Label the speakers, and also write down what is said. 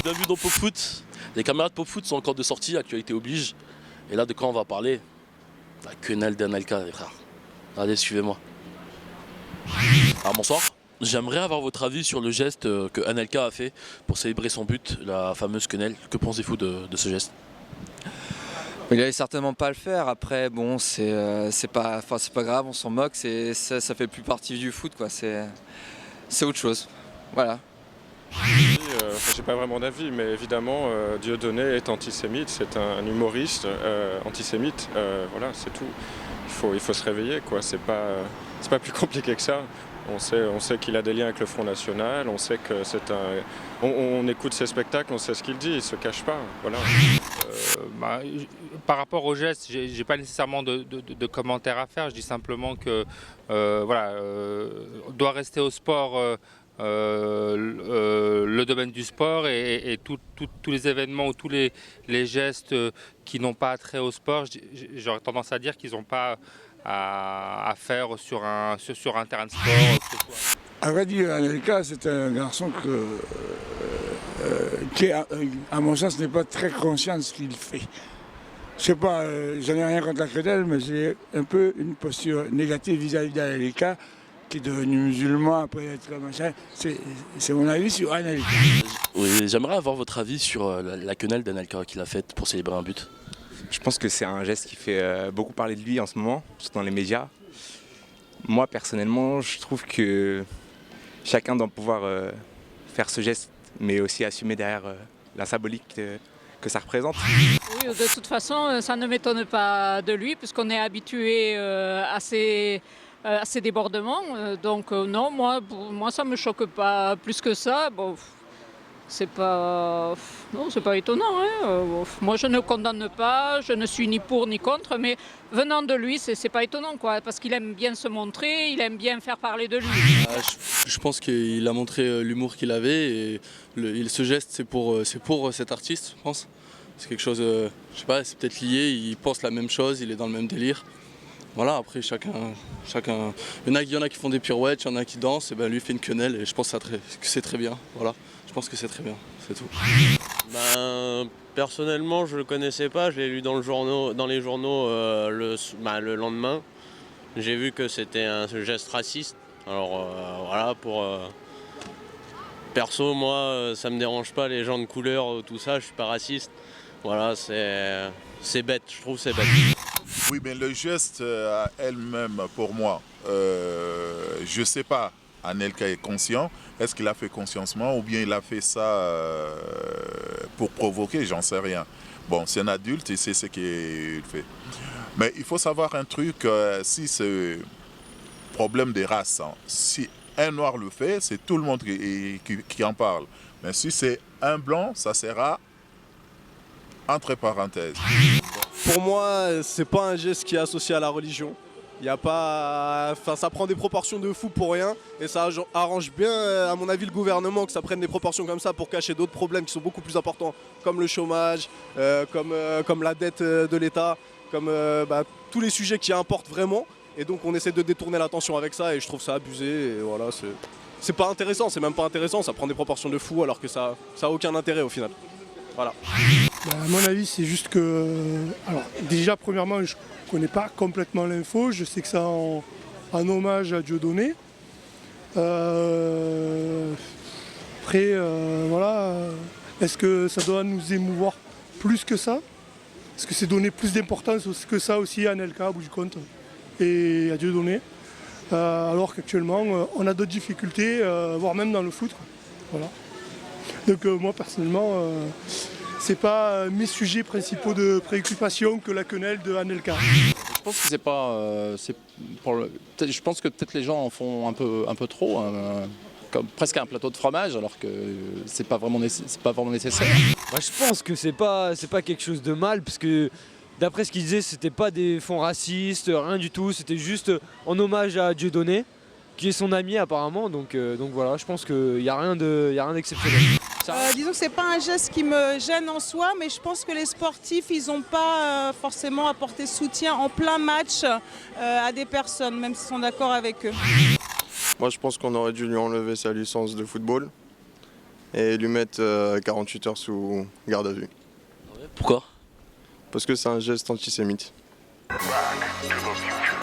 Speaker 1: Bien vu dans Pop Foot, les camarades Pop Foot sont encore de sortie, actualité oblige. Et là, de quoi on va parler? La quenelle d'Anelka, les frères. Allez, suivez-moi. Alors bonsoir. J'aimerais avoir votre avis sur le geste que Anelka a fait pour célébrer son but, la fameuse quenelle. Que pensez-vous de ce geste?
Speaker 2: Il allait certainement pas le faire. Après, bon, c'est pas grave, on s'en moque. Ça fait plus partie du foot, quoi. C'est autre chose. Voilà.
Speaker 3: J'ai pas vraiment d'avis, mais évidemment, Dieudonné est antisémite. C'est un humoriste antisémite. Voilà, c'est tout. Il faut se réveiller, quoi. C'est pas plus compliqué que ça. On sait qu'il a des liens avec le Front National, on sait que on écoute ses spectacles, on sait ce qu'il dit, il se cache pas. Voilà.
Speaker 4: Par rapport au geste, j'ai pas nécessairement de commentaires à faire. Je dis simplement que on doit rester au sport. Le domaine du sport et tous les événements ou tous les gestes qui n'ont pas trait au sport, j'aurais tendance à dire qu'ils n'ont pas à faire sur un terrain de sport.
Speaker 5: À vrai dire, Anelka, c'est un garçon qui, à mon sens, n'est pas très conscient de ce qu'il fait. Je sais pas, j'en ai rien contre la quenelle, mais j'ai un peu une posture négative vis-à-vis d'Anelka, qui est devenu musulman après être machin. C'est mon avis sur Anelka.
Speaker 1: Oui, j'aimerais avoir votre avis sur la quenelle d'Anelka qu'il a faite pour célébrer un but.
Speaker 6: Je pense que c'est un geste qui fait beaucoup parler de lui en ce moment, surtout dans les médias. Moi, personnellement, je trouve que chacun doit pouvoir faire ce geste, mais aussi assumer derrière la symbolique que ça représente.
Speaker 7: Oui, de toute façon, ça ne m'étonne pas de lui, puisqu'on est habitué à ces débordements. Donc non, moi, ça ne me choque pas plus que ça. Bon, c'est pas étonnant. Hein. Moi, je ne condamne pas, je ne suis ni pour ni contre, mais venant de lui, c'est pas étonnant, quoi, parce qu'il aime bien se montrer, il aime bien faire parler de lui.
Speaker 8: Je pense qu'il a montré l'humour qu'il avait et ce geste, c'est pour cet artiste, je pense. C'est quelque chose, je sais pas, c'est peut-être lié, il pense la même chose, il est dans le même délire. Voilà, après chacun. Il y en a qui font des pirouettes, il y en a qui dansent, et ben lui fait une quenelle et je pense que c'est très bien. Voilà, je pense que c'est très bien, c'est tout.
Speaker 9: Personnellement, je le connaissais pas, je l'ai lu dans les journaux le lendemain. J'ai vu que c'était un geste raciste. Alors voilà, perso, moi, ça me dérange pas les gens de couleur, tout ça, je suis pas raciste. Voilà, c'est bête, je trouve c'est bête.
Speaker 10: Oui, mais le geste à elle-même, pour moi, je ne sais pas, Anelka est conscient. Est-ce qu'il a fait consciencement ou bien il a fait ça pour provoquer? J'en sais rien. Bon, c'est un adulte, il sait ce qu'il fait. Mais il faut savoir un truc, si c'est problème des races, hein, si un noir le fait, c'est tout le monde qui en parle. Mais si c'est un blanc, ça sera entre parenthèses.
Speaker 11: Pour moi, c'est pas un geste qui est associé à la religion. Il y a pas, enfin, ça prend des proportions de fou pour rien et ça arrange bien, à mon avis, le gouvernement que ça prenne des proportions comme ça pour cacher d'autres problèmes qui sont beaucoup plus importants, comme le chômage, comme la dette de l'État, comme tous les sujets qui importent vraiment. Et donc on essaie de détourner l'attention avec ça et je trouve ça abusé. Et voilà, c'est pas intéressant, c'est même pas intéressant, ça prend des proportions de fou alors que ça a aucun intérêt au final. Voilà.
Speaker 12: À mon avis, c'est juste que... Alors, déjà, premièrement, je ne connais pas complètement l'info. Je sais que c'est en hommage à Dieudonné. Après, voilà. Est-ce que ça doit nous émouvoir plus que ça? Est-ce que c'est donner plus d'importance que ça aussi à Anelka, au bout du compte, et à Dieudonné? Alors qu'actuellement, on a d'autres difficultés, voire même dans le foot. Voilà. Donc moi personnellement, c'est pas mes sujets principaux de préoccupation que la quenelle de Anelka.
Speaker 13: Je pense que c'est pas, je pense que peut-être les gens en font un peu trop, hein, comme presque un plateau de fromage, alors que c'est pas vraiment nécessaire.
Speaker 14: Moi, je pense que c'est pas quelque chose de mal, parce que d'après ce qu'il disait, c'était pas des fonds racistes, rien du tout, c'était juste en hommage à Dieudonné, qui est son ami apparemment, donc voilà, je pense qu'il n'y a rien d'exceptionnel.
Speaker 15: Disons que c'est pas un geste qui me gêne en soi, mais je pense que les sportifs, ils n'ont pas forcément apporté soutien en plein match à des personnes, même s'ils sont d'accord avec eux.
Speaker 3: Moi, je pense qu'on aurait dû lui enlever sa licence de football
Speaker 16: et lui mettre 48 heures sous garde à vue.
Speaker 1: Pourquoi?
Speaker 16: Parce que c'est un geste antisémite.
Speaker 17: Back to the future.